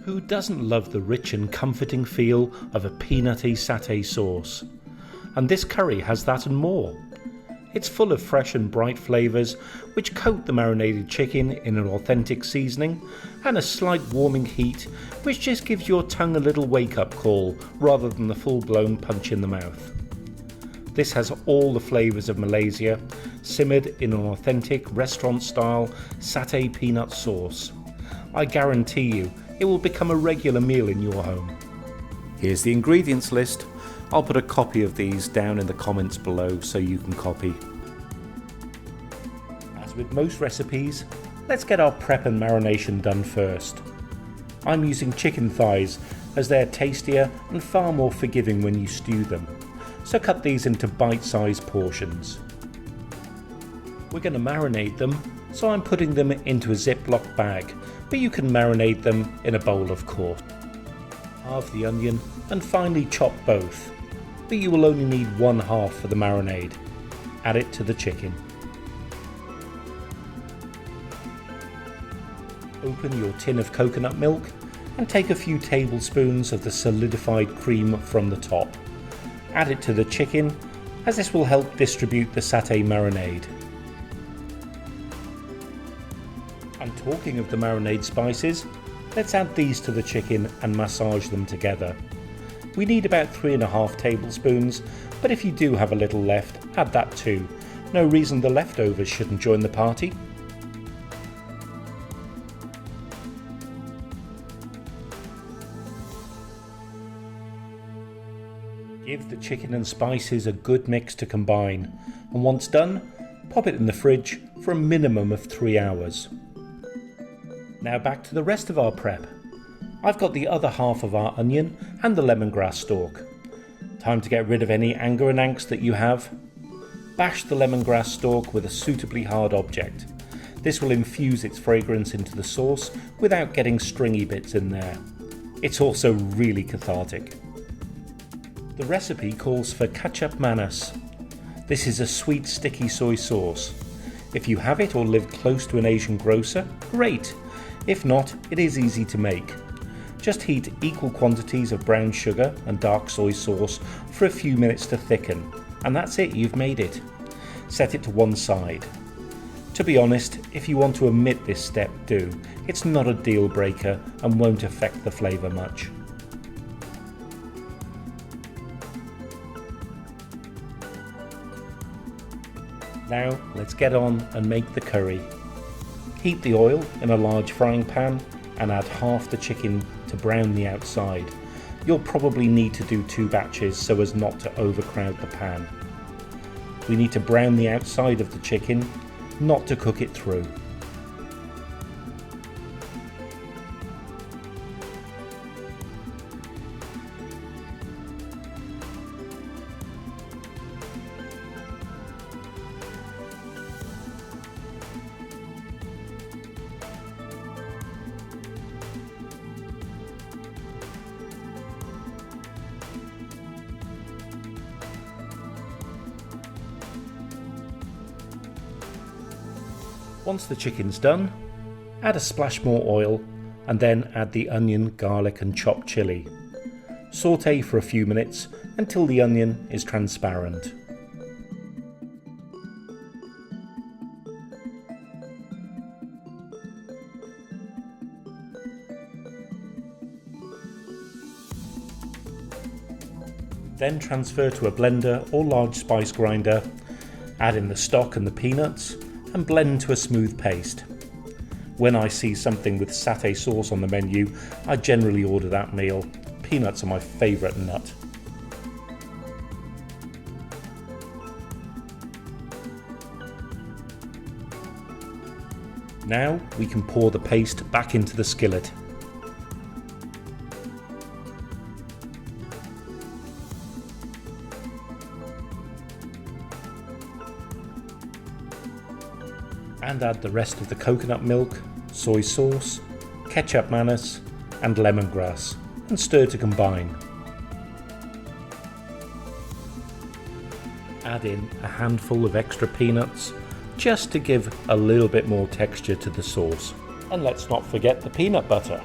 Who doesn't love the rich and comforting feel of a peanutty satay sauce? And this curry has that and more. It's full of fresh and bright flavours which coat the marinated chicken in an authentic seasoning and a slight warming heat which just gives your tongue a little wake-up call rather than the full-blown punch in the mouth. This has all the flavours of Malaysia, simmered in an authentic restaurant-style satay peanut sauce. I guarantee you it will become a regular meal in your home. Here's the ingredients list. I'll put a copy of these down in the comments below so you can copy. As with most recipes, let's get our prep and marination done first. I'm using chicken thighs as they're tastier and far more forgiving when you stew them, so cut these into bite-sized portions. We're going to marinate them, so I'm putting them into a Ziploc bag, but you can marinate them in a bowl of course. Halve the onion and finely chop both, but you will only need one half for the marinade. Add it to the chicken. Open your tin of coconut milk and take a few tablespoons of the solidified cream from the top. Add it to the chicken, as this will help distribute the satay marinade. And talking of the marinade spices, let's add these to the chicken and massage them together. We need about 3.5 tablespoons, but if you do have a little left, add that too. No reason the leftovers shouldn't join the party. Give the chicken and spices a good mix to combine, and once done, pop it in the fridge for a minimum of 3 hours. Now back to the rest of our prep. I've got the other half of our onion and the lemongrass stalk. Time to get rid of any anger and angst that you have. Bash the lemongrass stalk with a suitably hard object. This will infuse its fragrance into the sauce without getting stringy bits in there. It's also really cathartic. The recipe calls for ketchup manis. This is a sweet sticky soy sauce. If you have it or live close to an Asian grocer, great. If not, it is easy to make. Just heat equal quantities of brown sugar and dark soy sauce for a few minutes to thicken, and that's it, you've made it. Set it to one side. To be honest, if you want to omit this step, do. It's not a deal breaker and won't affect the flavour much. Now let's get on and make the curry. Heat the oil in a large frying pan and add half the chicken to brown the outside. You'll probably need to do 2 batches so as not to overcrowd the pan. We need to brown the outside of the chicken, not to cook it through. Once the chicken's done, add a splash more oil and then add the onion, garlic and chopped chilli. Sauté for a few minutes until the onion is transparent. Then transfer to a blender or large spice grinder, add in the stock and the peanuts, and blend to a smooth paste. When I see something with satay sauce on the menu, I generally order that meal. Peanuts are my favourite nut. Now we can pour the paste back into the skillet. And add the rest of the coconut milk, soy sauce, ketchup manis and lemongrass and stir to combine. Add in a handful of extra peanuts just to give a little bit more texture to the sauce. And let's not forget the peanut butter.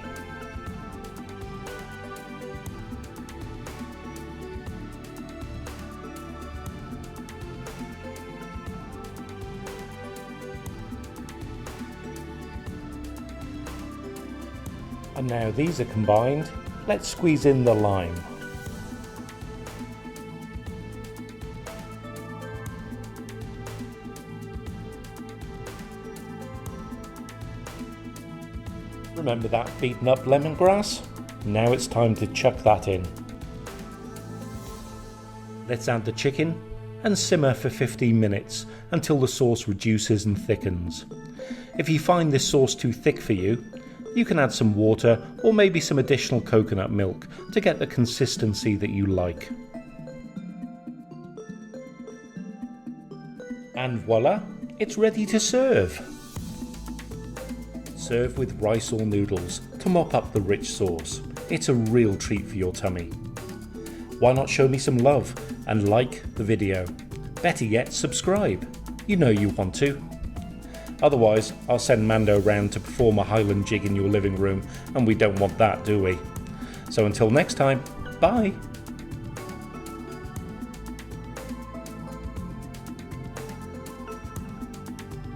And now these are combined, let's squeeze in the lime. Remember that beaten up lemongrass? Now it's time to chuck that in. Let's add the chicken and simmer for 15 minutes until the sauce reduces and thickens. If you find this sauce too thick for you, you can add some water or maybe some additional coconut milk to get the consistency that you like. And voila, it's ready to serve. Serve with rice or noodles to mop up the rich sauce. It's a real treat for your tummy. Why not show me some love and like the video? Better yet, subscribe. You know you want to. Otherwise, I'll send Mando round to perform a Highland jig in your living room, and we don't want that, do we? So until next time, bye!